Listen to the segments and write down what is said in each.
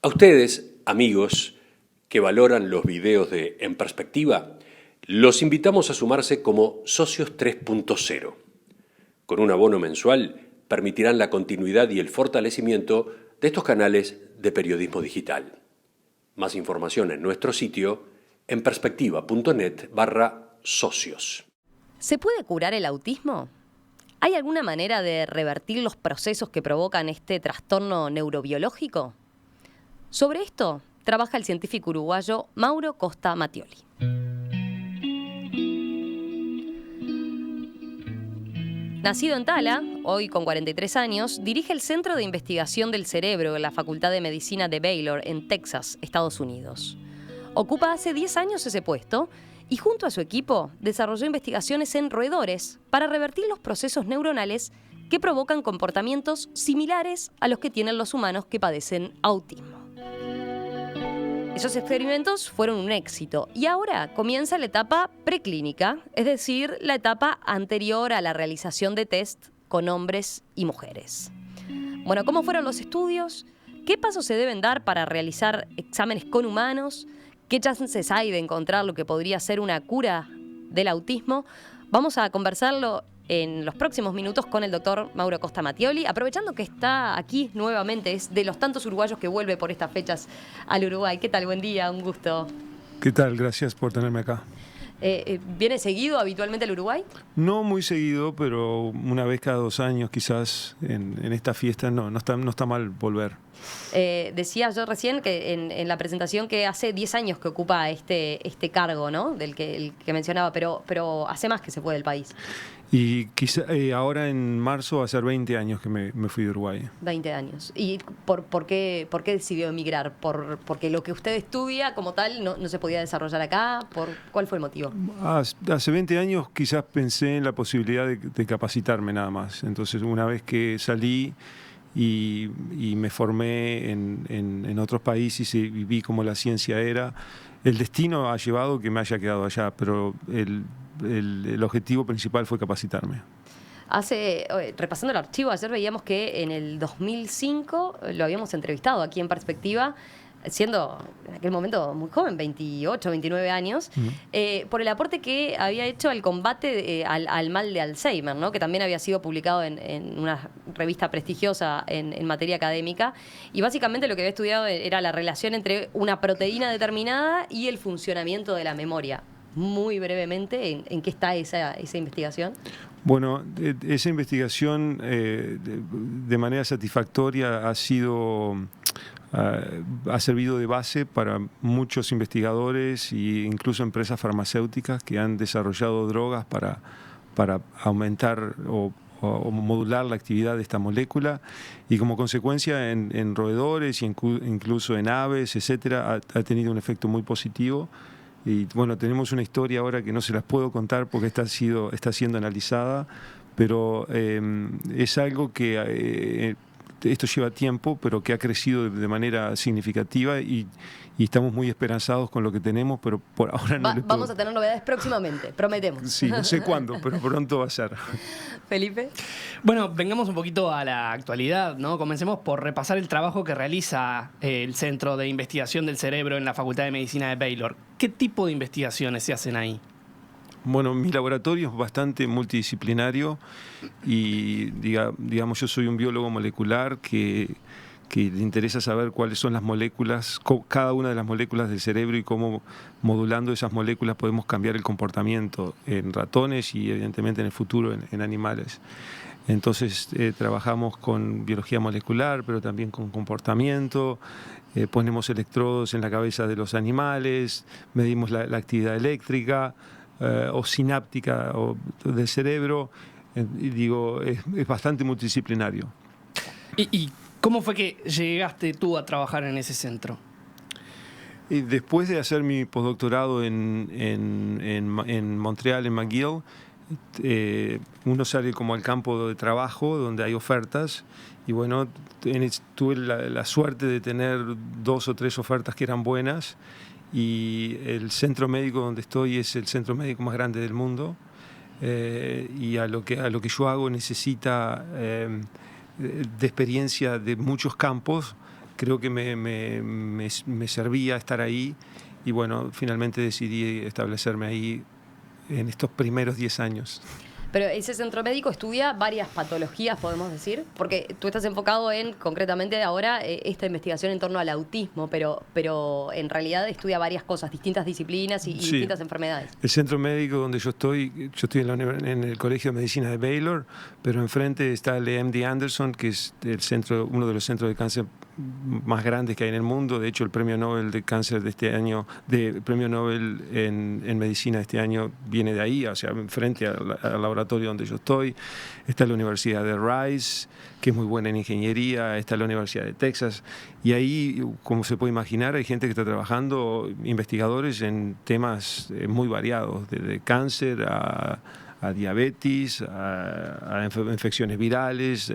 A ustedes, amigos, que valoran los videos de En Perspectiva, los invitamos a sumarse como socios 3.0. Con un abono mensual permitirán la continuidad y el fortalecimiento de estos canales de periodismo digital. Más información en nuestro sitio enperspectiva.net/socios. ¿Se puede curar el autismo? ¿Hay alguna manera de revertir los procesos que provocan este trastorno neurobiológico? Sobre esto trabaja el científico uruguayo Mauro Costa Mattioli. Nacido en Tala, hoy con 43 años, dirige el Centro de Investigación del Cerebro en la Facultad de Medicina de Baylor, en Texas, Estados Unidos. Ocupa hace 10 años ese puesto y junto a su equipo desarrolló investigaciones en roedores para revertir los procesos neuronales que provocan comportamientos similares a los que tienen los humanos que padecen autismo. Esos experimentos fueron un éxito y ahora comienza la etapa preclínica, es decir, la etapa anterior a la realización de test con hombres y mujeres. Bueno, ¿cómo fueron los estudios? ¿Qué pasos se deben dar para realizar exámenes con humanos? ¿Qué chances hay de encontrar lo que podría ser una cura del autismo? Vamos a conversarlo en los próximos minutos con el doctor Mauro Costa Mattioli, aprovechando que está aquí nuevamente, es de los tantos uruguayos que vuelve por estas fechas al Uruguay. ¿Qué tal? Buen día, un gusto. ¿Qué tal? Gracias por tenerme acá. ¿Viene seguido habitualmente al Uruguay? No muy seguido, pero una vez cada 2 años quizás en esta fiesta no está mal volver. Decía yo recién que en la presentación que hace 10 años que ocupa este cargo, ¿no? Del que mencionaba, pero hace más que se fue del país. Y quizá ahora en marzo va a ser 20 años que me fui de Uruguay. 20 años. ¿Y por qué decidió emigrar? ¿Porque lo que usted estudia como tal no se podía desarrollar acá? ¿Cuál fue el motivo? Hace 20 años quizás pensé en la posibilidad de capacitarme nada más. Entonces una vez que salí y me formé en otros países y vi cómo la ciencia era, el destino ha llevado que me haya quedado allá, pero el objetivo principal fue capacitarme. Repasando el archivo, ayer veíamos que en el 2005 lo habíamos entrevistado aquí en Perspectiva, siendo en aquel momento muy joven, 28, 29 años, por el aporte que había hecho al combate al mal de Alzheimer, ¿no? Que también había sido publicado en una revista prestigiosa en materia académica, y básicamente lo que había estudiado era la relación entre una proteína determinada y el funcionamiento de la memoria. Muy brevemente, ¿en qué está esa investigación? Bueno, esa investigación de manera satisfactoria ha servido de base para muchos investigadores e incluso empresas farmacéuticas que han desarrollado drogas para aumentar o modular la actividad de esta molécula, y como consecuencia en roedores y incluso en aves, etcétera, ha tenido un efecto muy positivo. Y bueno, tenemos una historia ahora que no se las puedo contar porque está siendo analizada, pero es algo que esto lleva tiempo, pero que ha crecido de manera significativa y estamos muy esperanzados con lo que tenemos, pero por ahora no Vamos a tener novedades próximamente, prometemos. Sí, no sé cuándo, pero pronto va a ser. Felipe. Bueno, vengamos un poquito a la actualidad, ¿no? Comencemos por repasar el trabajo que realiza el Centro de Investigación del Cerebro en la Facultad de Medicina de Baylor. ¿Qué tipo de investigaciones se hacen ahí? Bueno, mi laboratorio es bastante multidisciplinario y digamos, yo soy un biólogo molecular que le interesa saber cuáles son las moléculas, cada una de las moléculas del cerebro y cómo modulando esas moléculas podemos cambiar el comportamiento en ratones y evidentemente en el futuro en animales. Entonces trabajamos con biología molecular, pero también con comportamiento, ponemos electrodos en la cabeza de los animales, medimos la actividad eléctrica o sináptica del cerebro, es bastante multidisciplinario. ¿Y cómo fue que llegaste tú a trabajar en ese centro? Y después de hacer mi postdoctorado en Montreal, en McGill, uno sale como al campo de trabajo donde hay ofertas, y bueno, tuve la suerte de tener 2 o 3 ofertas que eran buenas, y el centro médico donde estoy es el centro médico más grande del mundo, y a lo que yo hago necesita de experiencia de muchos campos, creo que me servía estar ahí y bueno, finalmente decidí establecerme ahí en estos primeros 10 años. Pero ese centro médico estudia varias patologías, podemos decir, porque tú estás enfocado en, concretamente ahora, esta investigación en torno al autismo, pero en realidad estudia varias cosas, distintas disciplinas y Sí. distintas enfermedades. El centro médico donde yo estoy en el Colegio de Medicina de Baylor, pero enfrente está el MD Anderson, que es uno de los centros de cáncer más grandes que hay en el mundo. De hecho, el premio Nobel de cáncer de este año, el premio Nobel en medicina de este año viene de ahí, o sea, enfrente al laboratorio donde yo estoy. Está la Universidad de Rice, que es muy buena en ingeniería, está la Universidad de Texas, y ahí, como se puede imaginar, hay gente que está trabajando, investigadores en temas muy variados, desde cáncer a diabetes, a infecciones virales,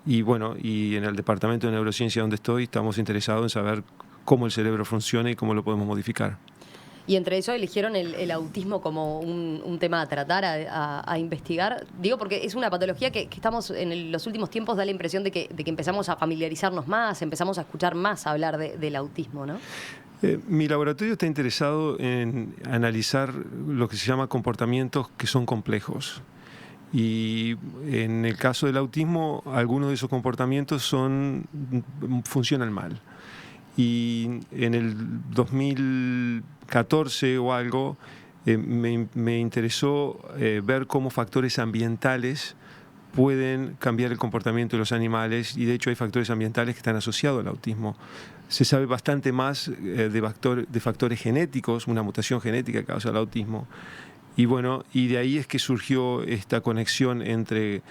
y bueno, y en el departamento de neurociencia donde estoy estamos interesados en saber cómo el cerebro funciona y cómo lo podemos modificar. Y entre eso eligieron el autismo como un tema a tratar, a investigar. Digo, porque es una patología que estamos en los últimos tiempos, da la impresión de que empezamos a familiarizarnos más, empezamos a escuchar más hablar del autismo, ¿no? Mi laboratorio está interesado en analizar lo que se llama comportamientos que son complejos. Y en el caso del autismo, algunos de esos comportamientos funcionan mal. Y en el 2014 o algo, me interesó ver cómo factores ambientales pueden cambiar el comportamiento de los animales, y de hecho hay factores ambientales que están asociados al autismo. Se sabe bastante más de factores genéticos, una mutación genética que causa el autismo. Y bueno, y de ahí es que surgió esta conexión entre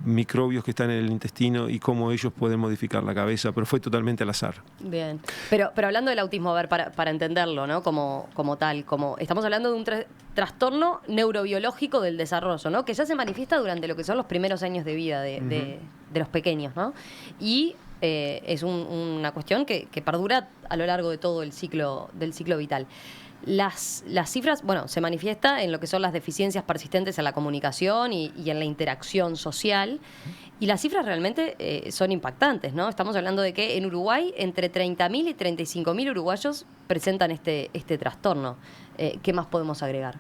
microbios que están en el intestino y cómo ellos pueden modificar la cabeza, pero fue totalmente al azar. Bien, pero hablando del autismo, a ver, para entenderlo, ¿no? Como tal, estamos hablando de un trastorno neurobiológico del desarrollo, ¿no? Que ya se manifiesta durante lo que son los primeros años de vida de los pequeños, ¿no? Y es una cuestión que perdura a lo largo de todo el ciclo vital. Las cifras, bueno, se manifiesta en lo que son las deficiencias persistentes en la comunicación y en la interacción social, y las cifras realmente son impactantes, ¿no? Estamos hablando de que en Uruguay entre 30.000 y 35.000 uruguayos presentan este trastorno. ¿Qué más podemos agregar?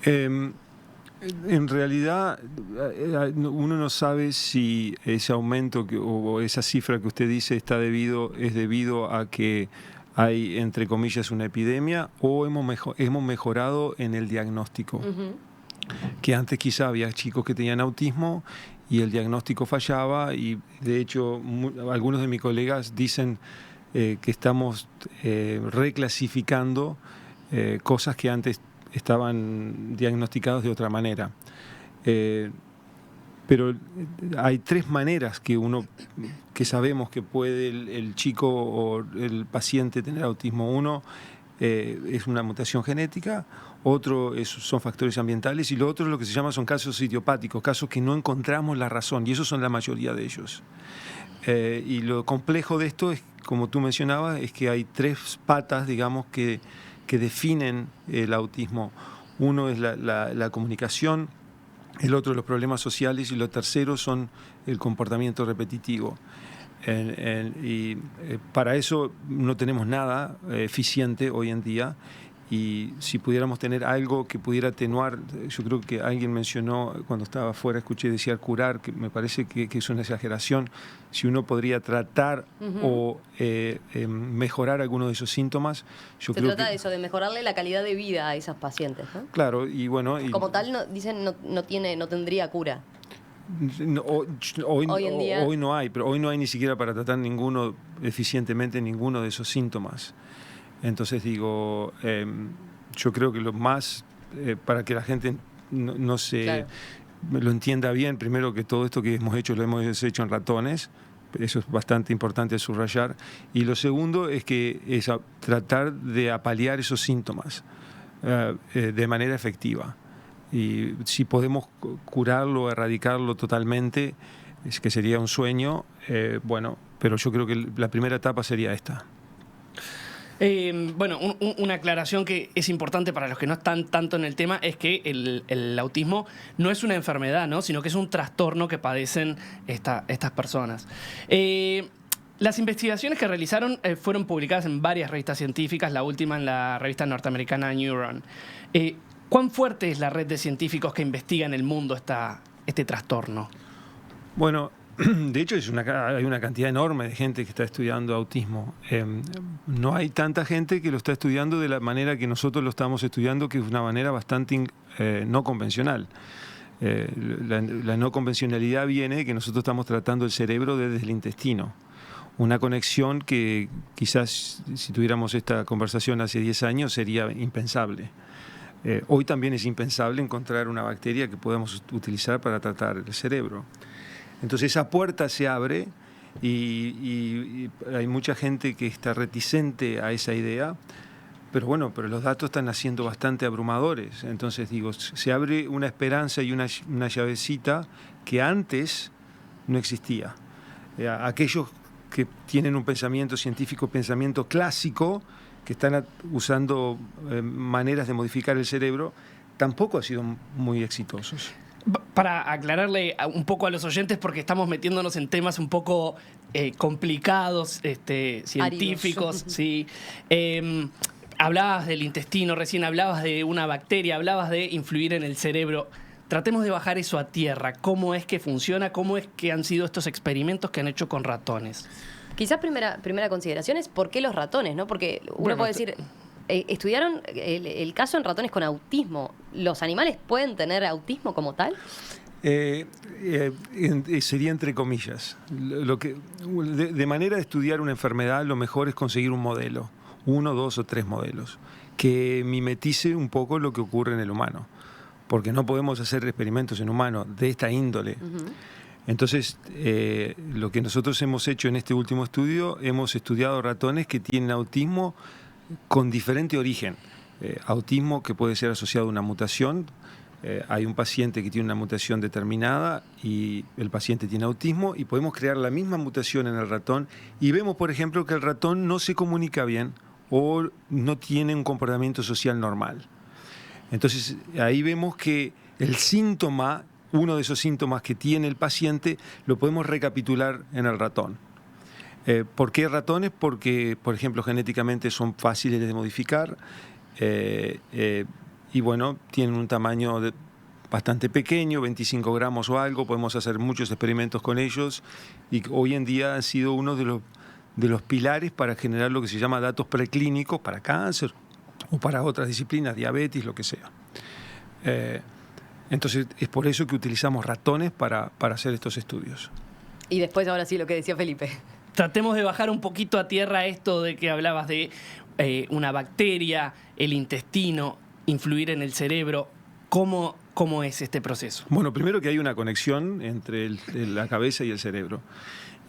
En realidad, uno no sabe si ese aumento o esa cifra que usted dice es debido a que hay, entre comillas, una epidemia, o hemos mejorado en el diagnóstico. Que antes quizá había chicos que tenían autismo y el diagnóstico fallaba, y de hecho algunos de mis colegas dicen que estamos reclasificando cosas que antes estaban diagnosticadas de otra manera. Pero hay 3 maneras que sabemos que puede el chico o el paciente tener autismo. Uno es una mutación genética, otro son factores ambientales, y lo otro es lo que se llama son casos idiopáticos, casos que no encontramos la razón, y esos son la mayoría de ellos. Y lo complejo de esto es, como tú mencionabas, es que hay 3 patas, digamos, que definen el autismo. Uno es la comunicación, el otro los problemas sociales, y lo tercero son el comportamiento repetitivo. Para eso no tenemos nada eficiente hoy en día, y si pudiéramos tener algo que pudiera atenuar, yo creo que alguien mencionó cuando estaba afuera, escuché decir curar, que me parece que es una exageración. Si uno podría tratar o mejorar alguno de esos síntomas, yo creo que... Se trata de eso, de mejorarle la calidad de vida a esos pacientes, ¿no? Claro, y bueno... Como tal, dicen no tendría cura. Hoy en día, hoy no hay, pero hoy no hay ni siquiera para tratar eficientemente ninguno de esos síntomas. Entonces digo, yo creo que lo más, para que la gente no se lo entienda bien, primero que todo esto que hemos hecho lo hemos hecho en ratones, eso es bastante importante subrayar, y lo segundo es que es tratar de apalear esos síntomas de manera efectiva. Y si podemos curarlo, erradicarlo totalmente, es que sería un sueño, bueno, pero yo creo que la primera etapa sería esta. Bueno, una aclaración que es importante para los que no están tanto en el tema es que el autismo no es una enfermedad, ¿no? Sino que es un trastorno que padecen estas personas. Las investigaciones que realizaron fueron publicadas en varias revistas científicas, la última en la revista norteamericana Neuron. ¿Cuán fuerte es la red de científicos que investiga en el mundo este trastorno? Bueno, de hecho hay una cantidad enorme de gente que está estudiando autismo. No hay tanta gente que lo está estudiando de la manera que nosotros lo estamos estudiando, que es una manera bastante no convencional. La no convencionalidad viene de que nosotros estamos tratando el cerebro desde el intestino. Una conexión que quizás si tuviéramos esta conversación hace 10 años sería impensable. Hoy también es impensable encontrar una bacteria que podamos utilizar para tratar el cerebro. Entonces esa puerta se abre y hay mucha gente que está reticente a esa idea, pero los datos están siendo bastante abrumadores. Entonces digo, se abre una esperanza y una llavecita que antes no existía. Aquellos que tienen un pensamiento científico, pensamiento clásico, que están usando maneras de modificar el cerebro, tampoco han sido muy exitosos. Para aclararle un poco a los oyentes, porque estamos metiéndonos en temas un poco complicados, científicos, sí. Hablabas del intestino recién, hablabas de una bacteria, hablabas de influir en el cerebro. Tratemos de bajar eso a tierra. ¿Cómo es que funciona? ¿Cómo es que han sido estos experimentos que han hecho con ratones? Quizás primera consideración es por qué los ratones, ¿no? Porque uno puede decir, estudiaron el caso en ratones con autismo. ¿Los animales pueden tener autismo como tal? Sería entre comillas. De manera de estudiar una enfermedad, lo mejor es conseguir un modelo, 1, 2 o 3 modelos, que mimetice un poco lo que ocurre en el humano. Porque no podemos hacer experimentos en humanos de esta índole. Entonces, lo que nosotros hemos hecho en este último estudio, hemos estudiado ratones que tienen autismo con diferente origen. Autismo que puede ser asociado a una mutación. Hay un paciente que tiene una mutación determinada y el paciente tiene autismo, y podemos crear la misma mutación en el ratón y vemos, por ejemplo, que el ratón no se comunica bien o no tiene un comportamiento social normal. Entonces, ahí vemos que el síntoma, uno de esos síntomas que tiene el paciente, lo podemos recapitular en el ratón. ¿Por qué ratones? Porque, por ejemplo, genéticamente son fáciles de modificar y, tienen un tamaño bastante pequeño, 25 gramos o algo. Podemos hacer muchos experimentos con ellos y hoy en día han sido uno de los pilares para generar lo que se llama datos preclínicos para cáncer o para otras disciplinas, diabetes, lo que sea. Entonces, es por eso que utilizamos ratones para hacer estos estudios. Y después, ahora sí, lo que decía Felipe. Tratemos de bajar un poquito a tierra esto de que hablabas de una bacteria, el intestino, influir en el cerebro. ¿Cómo es este proceso? Bueno, primero que hay una conexión entre la cabeza y el cerebro.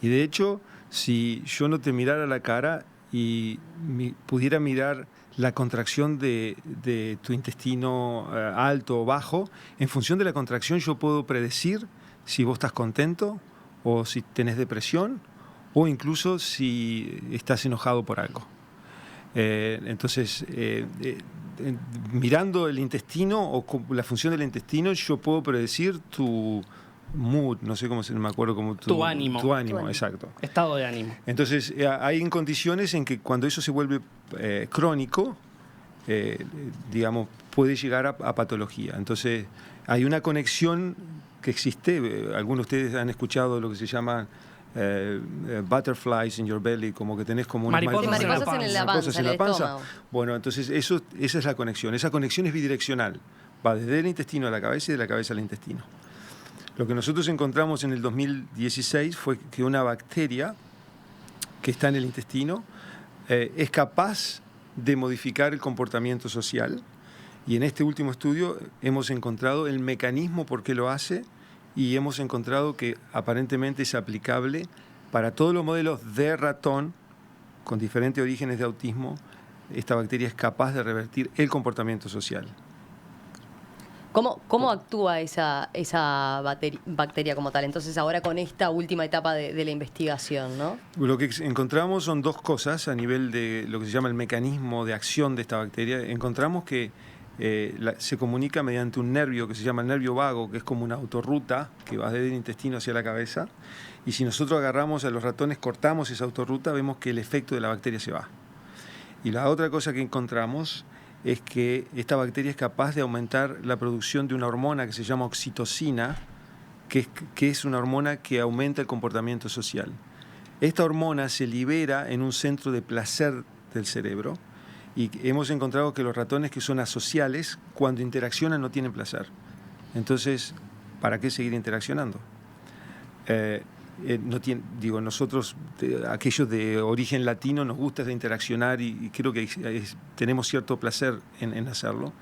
Y de hecho, si yo no te mirara la cara y pudiera mirar la contracción de tu intestino alto o bajo, en función de la contracción yo puedo predecir si vos estás contento o si tenés depresión o incluso si estás enojado por algo. Entonces, mirando el intestino o la función del intestino, yo puedo predecir tu mood, no sé cómo se me acuerdo, como tu ánimo. Tu ánimo, exacto. Estado de ánimo. Entonces, hay condiciones en que cuando eso se vuelve crónico, puede llegar a patología. Entonces, hay una conexión que existe. Algunos de ustedes han escuchado lo que se llama butterflies in your belly, como que tenés como unas mariposas en la panza. Bueno, entonces esa es la conexión. Esa conexión es bidireccional. Va desde el intestino a la cabeza y de la cabeza al intestino. Lo que nosotros encontramos en el 2016 fue que una bacteria que está en el intestino es capaz de modificar el comportamiento social, y en este último estudio hemos encontrado el mecanismo por qué lo hace y hemos encontrado que aparentemente es aplicable para todos los modelos de ratón con diferentes orígenes de autismo. Esta bacteria es capaz de revertir el comportamiento social. ¿Cómo actúa esa bacteria como tal? Entonces, ahora con esta última etapa de la investigación, ¿no? Lo que encontramos son dos cosas a nivel de lo que se llama el mecanismo de acción de esta bacteria. Encontramos que se comunica mediante un nervio que se llama el nervio vago, que es como una autorruta que va desde el intestino hacia la cabeza. Y si nosotros agarramos a los ratones, cortamos esa autorruta, vemos que el efecto de la bacteria se va. Y la otra cosa que encontramos es que esta bacteria es capaz de aumentar la producción de una hormona que se llama oxitocina, que es una hormona que aumenta el comportamiento social. Esta hormona se libera en un centro de placer del cerebro y hemos encontrado que los ratones que son asociales, cuando interaccionan no tienen placer. Entonces, ¿para qué seguir interaccionando? Nosotros, aquellos de origen latino, nos gusta interaccionar y creo que tenemos cierto placer en hacerlo.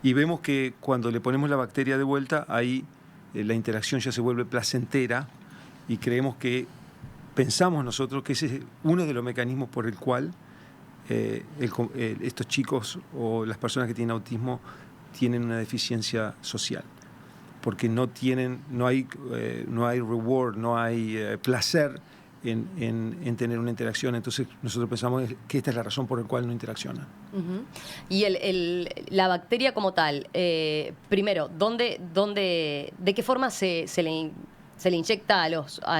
Y vemos que cuando le ponemos la bacteria de vuelta, ahí la interacción ya se vuelve placentera y pensamos nosotros que ese es uno de los mecanismos por el cual estos chicos o las personas que tienen autismo tienen una deficiencia social. Porque no hay reward, no hay placer en tener una interacción. Entonces nosotros pensamos que esta es la razón por la cual no interaccionan. Uh-huh. Y la bacteria como tal, primero, ¿de qué forma se le inyecta a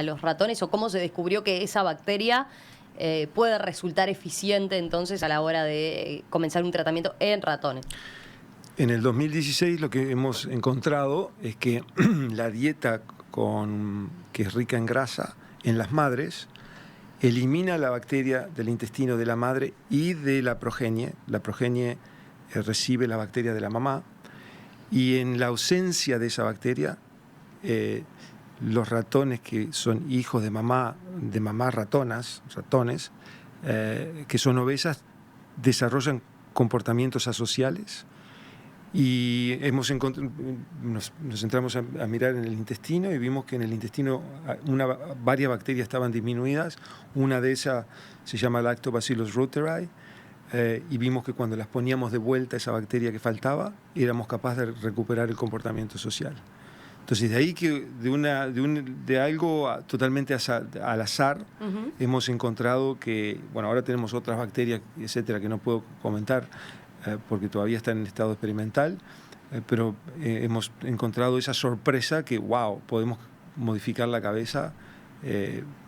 los ratones o cómo se descubrió que esa bacteria puede resultar eficiente entonces a la hora de comenzar un tratamiento en ratones? En el 2016 lo que hemos encontrado es que la dieta que es rica en grasa en las madres elimina la bacteria del intestino de la madre y de la progenie. La progenie recibe la bacteria de la mamá y en la ausencia de esa bacteria, los ratones que son hijos de mamá ratones, que son obesas, desarrollan comportamientos asociales. Y nos entramos a mirar en el intestino y vimos que en el intestino varias bacterias estaban disminuidas. Una de esas se llama Lactobacillus reuteri y vimos que cuando las poníamos de vuelta esa bacteria que faltaba, éramos capaces de recuperar el comportamiento social. Entonces, de ahí que de algo totalmente al azar, uh-huh, hemos encontrado que, ahora tenemos otras bacterias, etcétera, que no puedo comentar, porque todavía está en estado experimental, pero hemos encontrado esa sorpresa que, podemos modificar la cabeza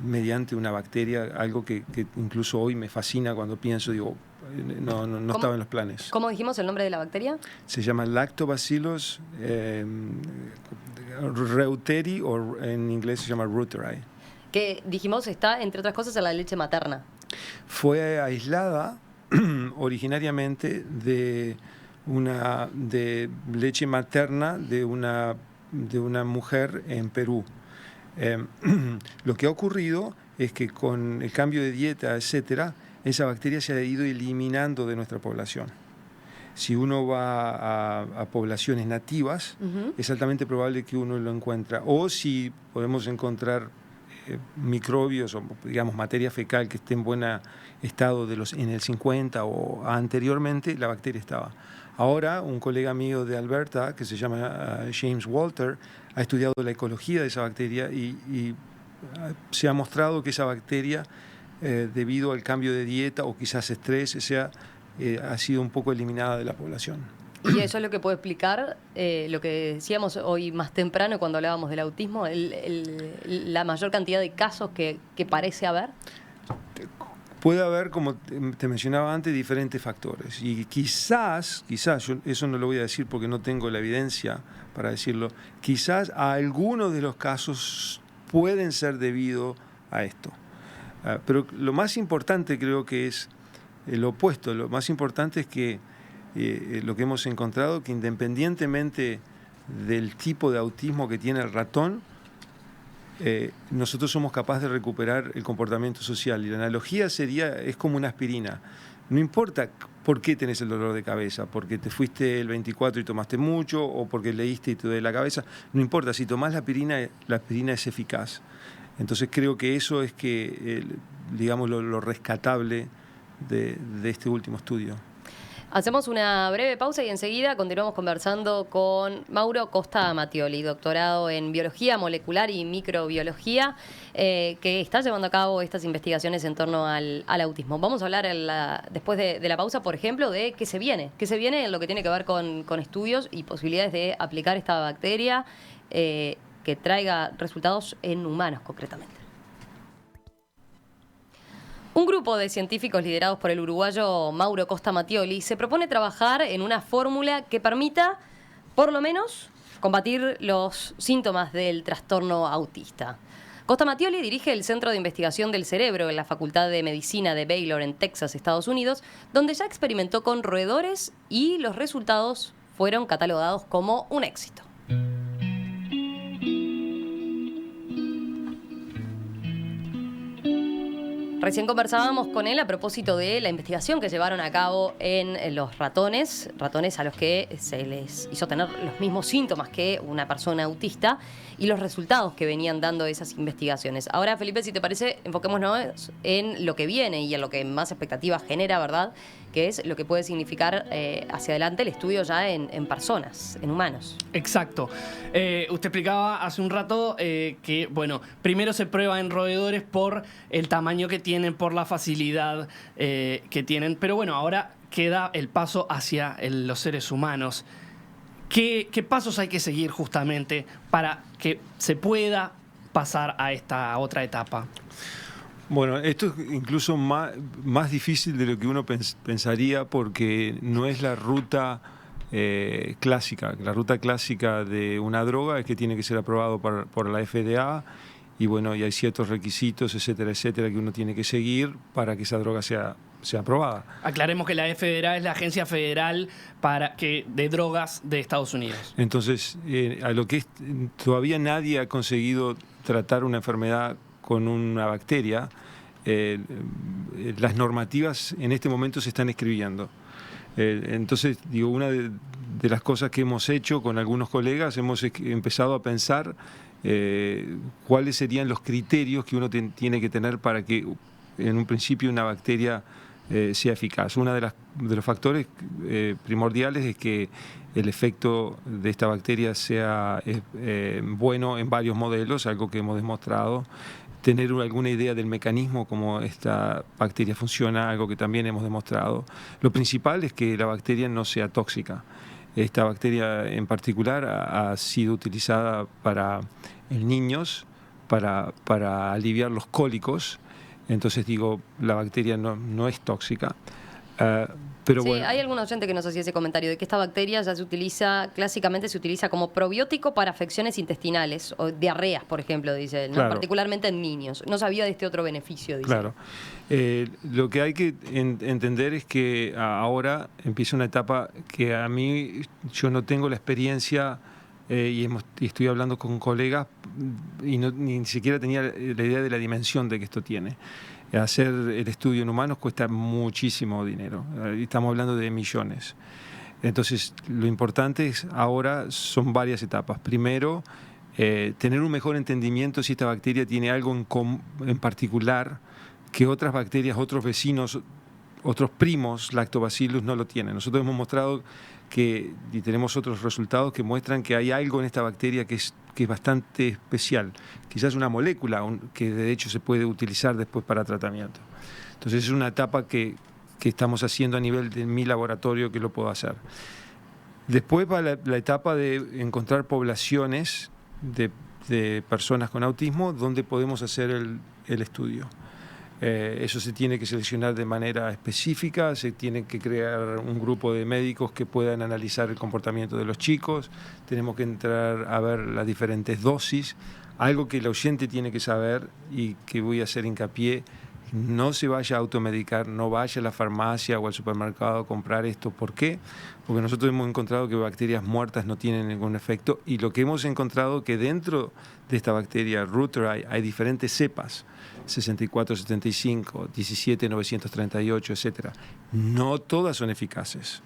mediante una bacteria, algo que incluso hoy me fascina cuando pienso, no estaba en los planes. ¿Cómo dijimos el nombre de la bacteria? Se llama Lactobacillus reuteri, o en inglés se llama reuteri. Que dijimos está, entre otras cosas, en la leche materna. Fue aislada originariamente de leche materna de una mujer en Perú. Lo que ha ocurrido es que con el cambio de dieta, etcétera, esa bacteria se ha ido eliminando de nuestra población. Si uno va a poblaciones nativas, uh-huh, es altamente probable que uno lo encuentre. O si podemos encontrar microbios o, materia fecal que esté en buen estado en el 50 o anteriormente, la bacteria estaba. Ahora, un colega mío de Alberta, que se llama James Walter, ha estudiado la ecología de esa bacteria y se ha mostrado que esa bacteria, debido al cambio de dieta o quizás estrés, ha sido un poco eliminada de la población. Y eso es lo que puede explicar lo que decíamos hoy más temprano cuando hablábamos del autismo, la mayor cantidad de casos que parece haber. Puede haber, como te mencionaba antes, diferentes factores. Y quizás, yo eso no lo voy a decir porque no tengo la evidencia para decirlo, quizás a algunos de los casos pueden ser debido a esto. Pero lo más importante creo que es lo opuesto. Lo más importante es que lo que hemos encontrado, que independientemente del tipo de autismo que tiene el ratón, nosotros somos capaces de recuperar el comportamiento social. Y la analogía es como una aspirina. No importa por qué tenés el dolor de cabeza, porque te fuiste el 24 y tomaste mucho, o porque leíste y te duele la cabeza. No importa, si tomás la aspirina es eficaz. Entonces creo que eso es lo rescatable de este último estudio. Hacemos una breve pausa y enseguida continuamos conversando con Mauro Costa Mattioli, doctorado en Biología Molecular y Microbiología, que está llevando a cabo estas investigaciones en torno al autismo. Vamos a hablar después de la pausa, por ejemplo, de qué se viene en lo que tiene que ver con estudios y posibilidades de aplicar esta bacteria que traiga resultados en humanos concretamente. Un grupo de científicos liderados por el uruguayo Mauro Costa Mattioli se propone trabajar en una fórmula que permita, por lo menos, combatir los síntomas del trastorno autista. Costa Mattioli dirige el Centro de Investigación del Cerebro en la Facultad de Medicina de Baylor en Texas, Estados Unidos, donde ya experimentó con roedores y los resultados fueron catalogados como un éxito. Recién conversábamos con él a propósito de la investigación que llevaron a cabo en los ratones a los que se les hizo tener los mismos síntomas que una persona autista y los resultados que venían dando esas investigaciones. Ahora, Felipe, si te parece, enfoquémonos en lo que viene y en lo que más expectativas genera, ¿verdad? Que es lo que puede significar hacia adelante el estudio ya en personas, en humanos. Exacto. Usted explicaba hace un rato que, bueno, primero se prueba en roedores por el tamaño que tienen, por la facilidad que tienen, pero bueno, ahora queda el paso hacia los seres humanos. ¿Qué pasos hay que seguir justamente para que se pueda pasar a esta otra etapa? Bueno, esto es incluso más difícil de lo que uno pensaría porque no es la ruta clásica. La ruta clásica de una droga es que tiene que ser aprobado por la FDA y bueno, y hay ciertos requisitos, etcétera, que uno tiene que seguir para que esa droga sea aprobada. Aclaremos que la FDA es la Agencia Federal de Drogas de Estados Unidos. Entonces, a lo que todavía nadie ha conseguido tratar una enfermedad con una bacteria, las normativas en este momento se están escribiendo. Entonces, digo, una de las cosas que hemos hecho con algunos colegas, hemos empezado a pensar cuáles serían los criterios que uno tiene que tener para que en un principio una bacteria sea eficaz. Uno de los factores primordiales es que el efecto de esta bacteria sea bueno en varios modelos, algo que hemos demostrado. Tener alguna idea del mecanismo como esta bacteria funciona, algo que también hemos demostrado. Lo principal es que la bacteria no sea tóxica. Esta bacteria en particular ha sido utilizada en niños para aliviar los cólicos. Entonces digo, la bacteria no es tóxica. Pero sí, bueno. Hay algún oyente que nos hacía ese comentario de que esta bacteria ya clásicamente se utiliza como probiótico para afecciones intestinales o diarreas, por ejemplo, dice él, ¿no? Claro. Particularmente en niños. No sabía de este otro beneficio, dice. Claro. Lo que hay que entender es que ahora empieza una etapa que a mí yo no tengo la experiencia y estoy hablando con colegas y ni siquiera tenía la idea de la dimensión de que esto tiene. Hacer el estudio en humanos cuesta muchísimo dinero, estamos hablando de millones. Entonces, lo importante ahora son varias etapas. Primero, tener un mejor entendimiento si esta bacteria tiene algo en particular que otras bacterias, otros vecinos, otros primos lactobacillus no lo tienen. Nosotros hemos mostrado y tenemos otros resultados que muestran que hay algo en esta bacteria que es bastante especial. Quizás una molécula que de hecho se puede utilizar después para tratamiento. Entonces es una etapa que estamos haciendo a nivel de mi laboratorio que lo puedo hacer. Después va la etapa de encontrar poblaciones de personas con autismo donde podemos hacer el estudio. Eso se tiene que seleccionar de manera específica, se tiene que crear un grupo de médicos que puedan analizar el comportamiento de los chicos, tenemos que entrar a ver las diferentes dosis, algo que el oyente tiene que saber y que voy a hacer hincapié: no se vaya a automedicar, no vaya a la farmacia o al supermercado a comprar esto. ¿Por qué? Porque nosotros hemos encontrado que bacterias muertas no tienen ningún efecto y lo que hemos encontrado que dentro de esta bacteria Reuteri hay diferentes cepas, 6475, 17938, etc. No todas son eficaces.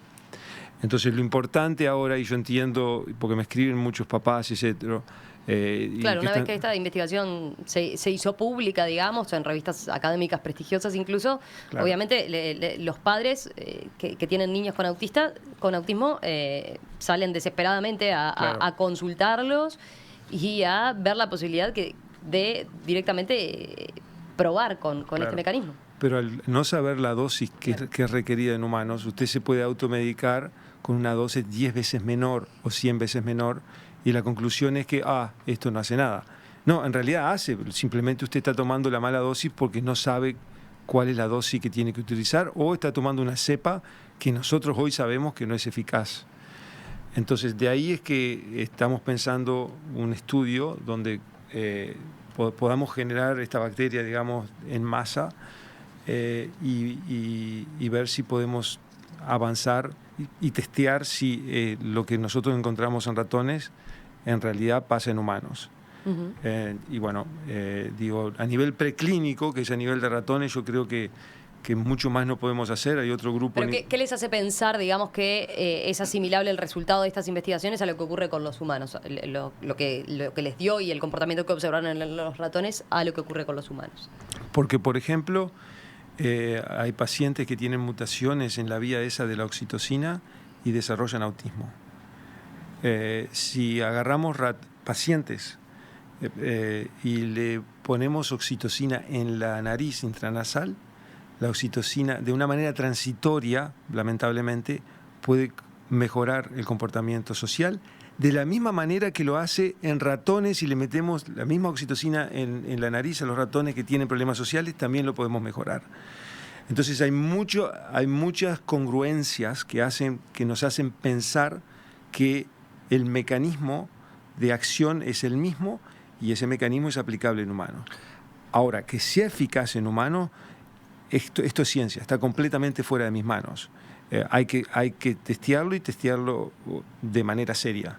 Entonces lo importante ahora, y yo entiendo, porque me escriben muchos papás, etc., Claro, una vez que esta investigación se hizo pública, digamos, en revistas académicas prestigiosas incluso, Claro. obviamente los padres que tienen niños con autismo salen desesperadamente Claro. a consultarlos y a ver la posibilidad de directamente probar con Claro. este mecanismo. Pero al no saber la dosis que es requerida en humanos, usted se puede automedicar con una dosis 10 veces menor o 100 veces menor y la conclusión es que, esto no hace nada. No, en realidad hace, simplemente usted está tomando la mala dosis porque no sabe cuál es la dosis que tiene que utilizar o está tomando una cepa que nosotros hoy sabemos que no es eficaz. Entonces, de ahí es que estamos pensando un estudio donde podamos generar esta bacteria, digamos, en masa y ver si podemos avanzar y testear si lo que nosotros encontramos en ratones en realidad pasa en humanos. Uh-huh. Y bueno, digo, a nivel preclínico, que es a nivel de ratones, yo creo que mucho más no podemos hacer. Hay otro grupo... ¿Pero qué les hace pensar, digamos, que es asimilable el resultado de estas investigaciones a lo que ocurre con los humanos? Lo que les dio y el comportamiento que observaron en los ratones a lo que ocurre con los humanos. Porque, por ejemplo, hay pacientes que tienen mutaciones en la vía esa de la oxitocina y desarrollan autismo. Si agarramos pacientes y le ponemos oxitocina en la nariz intranasal, la oxitocina, de una manera transitoria, lamentablemente, puede mejorar el comportamiento social, de la misma manera que lo hace en ratones. Si le metemos la misma oxitocina en la nariz a los ratones que tienen problemas sociales, también lo podemos mejorar. Entonces hay muchas congruencias que nos hacen pensar que el mecanismo de acción es el mismo y ese mecanismo es aplicable en humanos. Ahora, que sea eficaz en humanos, esto es ciencia, está completamente fuera de mis manos. Hay que testearlo y testearlo de manera seria.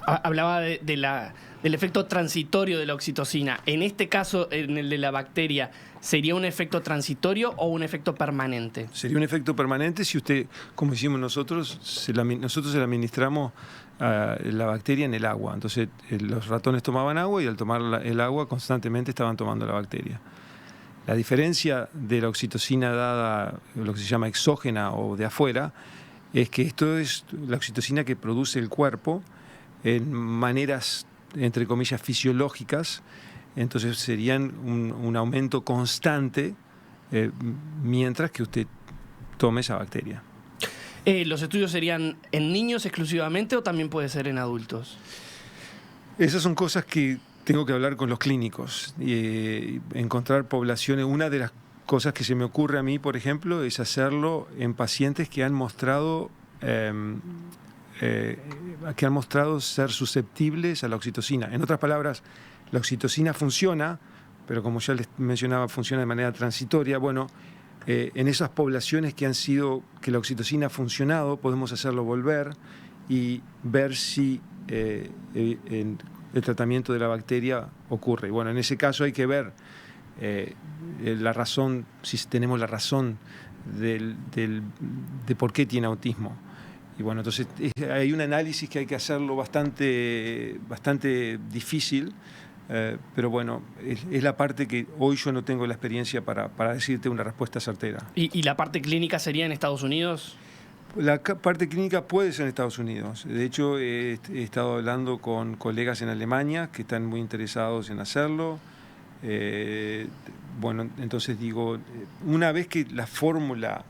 Hablaba del efecto transitorio de la oxitocina. En este caso, en el de la bacteria, ¿sería un efecto transitorio o un efecto permanente? Sería un efecto permanente si usted, como hicimos nosotros se le administramos la bacteria en el agua. Entonces los ratones tomaban agua y al tomar el agua constantemente estaban tomando la bacteria. La diferencia de la oxitocina dada, lo que se llama exógena o de afuera, es que esto es la oxitocina que produce el cuerpo en maneras, entre comillas, fisiológicas. Entonces serían un aumento constante mientras que usted tome esa bacteria. ¿Los estudios serían en niños exclusivamente o también puede ser en adultos? Esas son cosas que tengo que hablar con los clínicos y encontrar poblaciones. Una de las cosas que se me ocurre a mí, por ejemplo, es hacerlo en pacientes que han mostrado ser susceptibles a la oxitocina. En otras palabras, la oxitocina funciona, pero como ya les mencionaba, funciona de manera transitoria. Bueno, en esas poblaciones que la oxitocina ha funcionado, podemos hacerlo volver y ver si el tratamiento de la bacteria ocurre. Y bueno, en ese caso hay que ver la razón, si tenemos la razón de por qué tiene autismo. Y bueno, entonces hay un análisis que hay que hacerlo bastante difícil, pero bueno, es la parte que hoy yo no tengo la experiencia para decirte una respuesta certera. ¿Y la parte clínica sería en Estados Unidos? La parte clínica puede ser en Estados Unidos. De hecho, he estado hablando con colegas en Alemania que están muy interesados en hacerlo. Bueno, entonces digo, una vez que la fórmula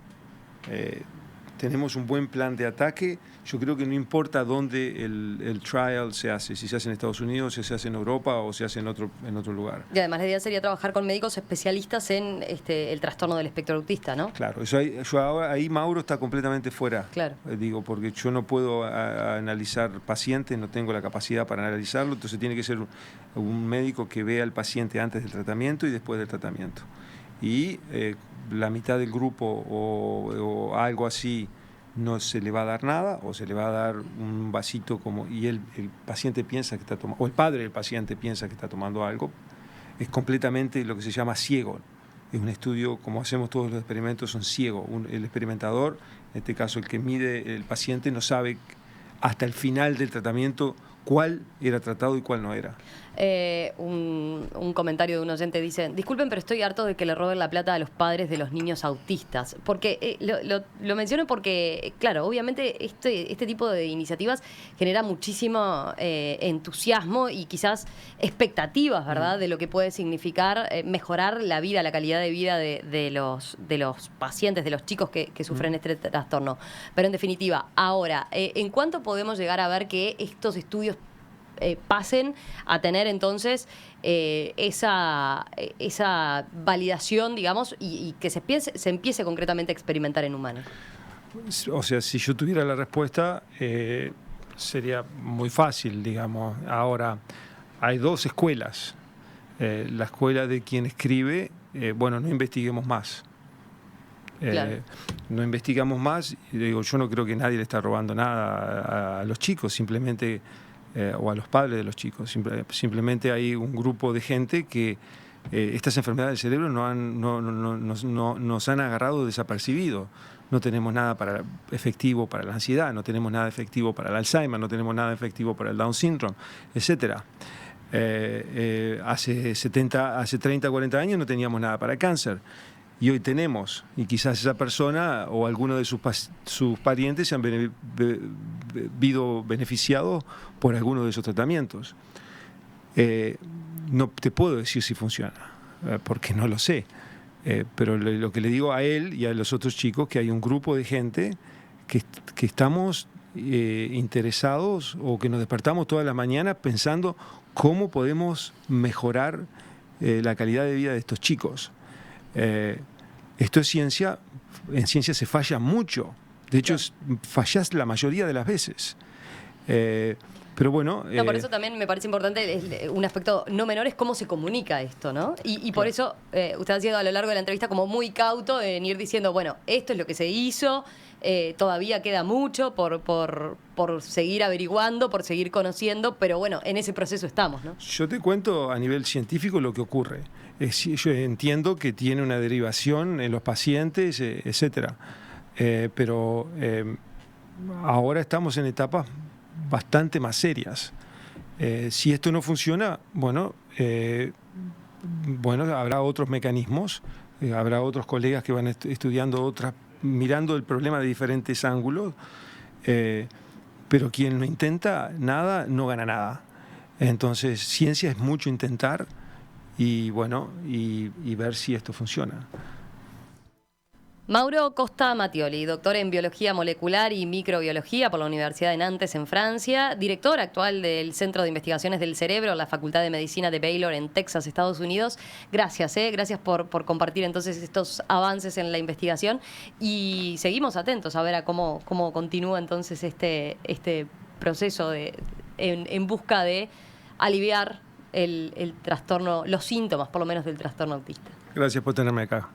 tenemos un buen plan de ataque, yo creo que no importa dónde el trial se hace, si se hace en Estados Unidos, si se hace en Europa o se hace en otro lugar. Y además la idea sería trabajar con médicos especialistas en el trastorno del espectro autista, ¿no? Claro, ahí Mauro está completamente fuera. Claro. Digo, porque yo no puedo analizar pacientes, no tengo la capacidad para analizarlo, entonces tiene que ser un médico que vea al paciente antes del tratamiento y después del tratamiento. Y la mitad del grupo o algo así no se le va a dar nada o se le va a dar un vasito y el paciente piensa que está tomando, o el padre del paciente piensa que está tomando algo. Es completamente lo que se llama ciego. Es un estudio, como hacemos todos los experimentos, son ciegos. El experimentador, en este caso el que mide el paciente, no sabe hasta el final del tratamiento cuál era tratado y cuál no era. Un comentario de un oyente dice: disculpen, pero estoy harto de que le roben la plata a los padres de los niños autistas. Porque lo menciono porque, claro, obviamente este tipo de iniciativas genera muchísimo entusiasmo y quizás expectativas, ¿verdad?, de lo que puede significar mejorar la vida, la calidad de vida de los pacientes, de los chicos que sufren este trastorno. Pero en definitiva, ahora, ¿en cuánto podemos llegar a ver que estos estudios pasen a tener entonces esa validación, digamos, y que se empiece concretamente a experimentar en humanos? O sea, si yo tuviera la respuesta, sería muy fácil, digamos. Ahora, hay dos escuelas. La escuela de quien escribe, bueno, no investiguemos más. Claro. No investigamos más. Y digo, yo no creo que nadie le está robando nada a los chicos, simplemente... o a los padres de los chicos. Simplemente hay un grupo de gente que estas enfermedades del cerebro nos han agarrado desapercibidos. No tenemos nada efectivo para la ansiedad, no tenemos nada efectivo para el Alzheimer, no tenemos nada efectivo para el Down syndrome, etc. Hace 30, 40 años no teníamos nada para el cáncer. Y hoy tenemos, y quizás esa persona o alguno de sus parientes se han visto beneficiados por alguno de esos tratamientos. No te puedo decir si funciona, porque no lo sé. Pero lo que le digo a él y a los otros chicos, que hay un grupo de gente que estamos interesados o que nos despertamos todas las mañanas pensando cómo podemos mejorar la calidad de vida de estos chicos. Esto es ciencia. En ciencia se falla mucho. De hecho, fallas la mayoría de las veces. Pero bueno... No, por eso también me parece importante un aspecto no menor es cómo se comunica esto, ¿no? Y por eso usted ha sido a lo largo de la entrevista como muy cauto en ir diciendo, bueno, esto es lo que se hizo, todavía queda mucho por seguir averiguando, por seguir conociendo, pero bueno, en ese proceso estamos, ¿no? Yo te cuento a nivel científico lo que ocurre. Yo entiendo que tiene una derivación en los pacientes, etcétera. Pero ahora estamos en etapas bastante más serias. Si esto no funciona, bueno, habrá otros mecanismos, habrá otros colegas que van estudiando mirando el problema de diferentes ángulos, pero quien no intenta nada, no gana nada. Entonces, ciencia es mucho intentar y bueno, y ver si esto funciona. Mauro Costa Mattioli, doctor en Biología Molecular y Microbiología por la Universidad de Nantes en Francia, director actual del Centro de Investigaciones del Cerebro, la Facultad de Medicina de Baylor en Texas, Estados Unidos. Gracias, gracias por compartir entonces estos avances en la investigación y seguimos atentos a ver a cómo continúa entonces este proceso en busca de aliviar el trastorno, los síntomas por lo menos del trastorno autista. Gracias por tenerme acá.